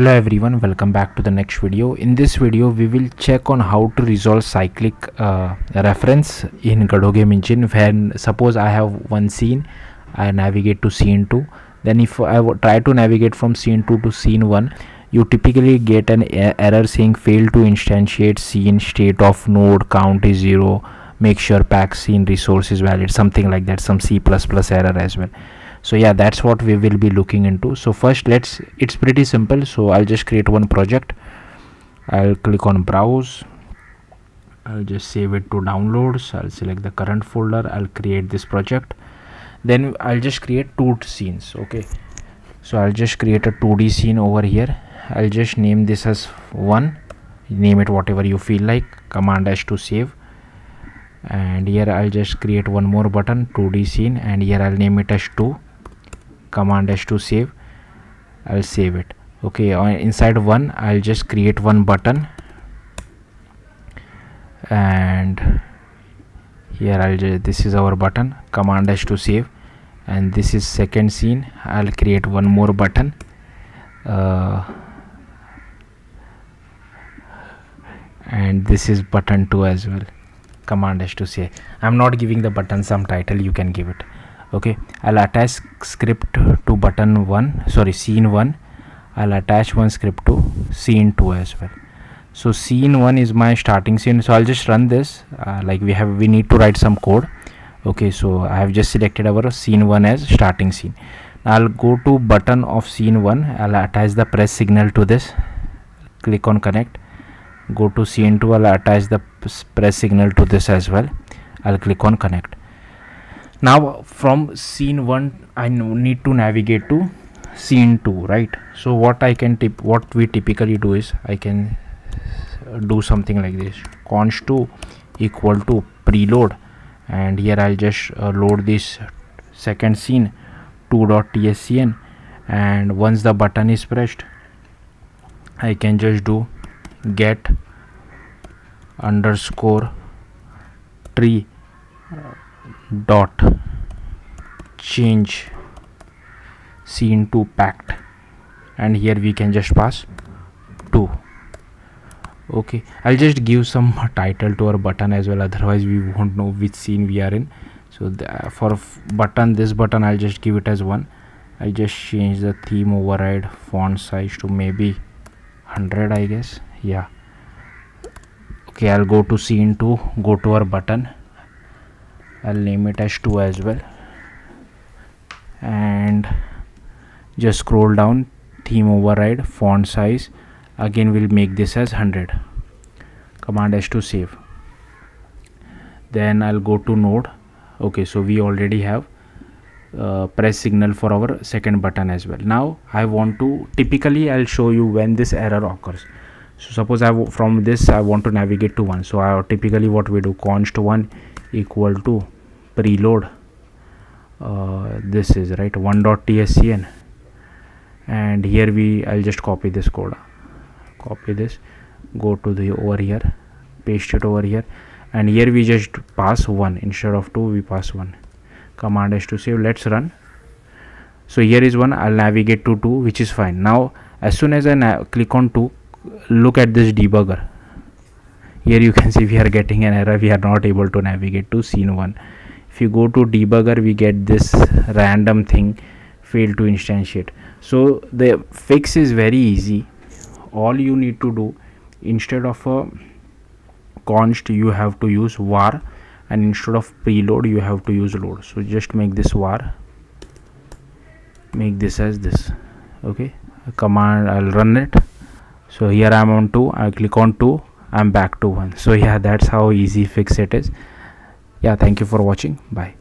Hello everyone, welcome back to the next video. In this video we will check on how to resolve cyclic reference in Godot Game Engine. When suppose I have one scene, I navigate to scene 2, then if I try to navigate from scene 2 to scene 1, you typically get an error saying fail to instantiate scene, state of node count is 0, make sure pack scene resource is valid, something like that, some C++ error as well. So yeah, that's what we will be looking into. So first it's pretty simple. So I'll just create one project. I'll click on browse. I'll just save it to downloads. I'll select the current folder. I'll create this project. Then I'll just create two scenes. Okay, so I'll just create a 2D scene over here. I'll just name this as 1, name it whatever you feel like, Command S to save. And here I'll just create one more button, 2D scene, and here I'll name it as 2, Command S to save. I'll save it. Okay, inside 1 I'll just create one button, and here this is our button, Command S to save. And this is second scene. I'll create one more button, and this is button 2 as well, Command S to save. I'm not giving the button some title, you can give it. Okay, I'll attach script to button 1, sorry, scene 1. I'll attach one script to scene 2 as well. So scene 1 is my starting scene. So I'll just run this, like we need to write some code. Okay, so I have just selected our scene 1 as starting scene. Now I'll go to button of scene 1. I'll attach the press signal to this, click on connect. Go to scene 2. I'll attach the press signal to this as well. I'll click on connect. Now from scene 1 I need to navigate to scene 2, right? So what we typically do is I can do something like this, const 2 equal to preload, and here I'll just load this second scene 2.tscn, and once the button is pressed I can just do get underscore tree dot change scene to packed, and here we can just pass 2. Okay, I'll just give some title to our button as well, otherwise we won't know which scene we are in. So for button, this button I'll just give it as 1. I just change the theme override font size to maybe 100, I guess. Yeah. Okay, I'll go to scene 2, go to our button, I'll name it as 2 as well, and just scroll down, theme override font size, again we'll make this as 100, Command S to save. Then I'll go to node. Okay, so we already have press signal for our second button as well. Now I want to, typically I'll show you when this error occurs. So suppose from this I want to navigate to 1. So typically what we do, const 1 equal to preload, this is right 1.tscn, and here I'll just copy this code, copy this, go to the over here, paste it over here, and here we just pass 1 instead of 2, we pass 1, Command S to save. Let's run. So here is 1, I'll navigate to 2, which is fine. Now as soon as I click on 2, look at this debugger. Here you can see we are getting an error, we are not able to navigate to scene 1. If you go to debugger, we get this random thing, fail to instantiate. So the fix is very easy. All you need to do, instead of a const you have to use var, and instead of preload you have to use load. So just make this var, make this as this. Okay, command, I'll run it. So here I'm on 2, I click on 2, I'm back to 1. So yeah, that's how easy fix it is. Yeah, thank you for watching. Bye.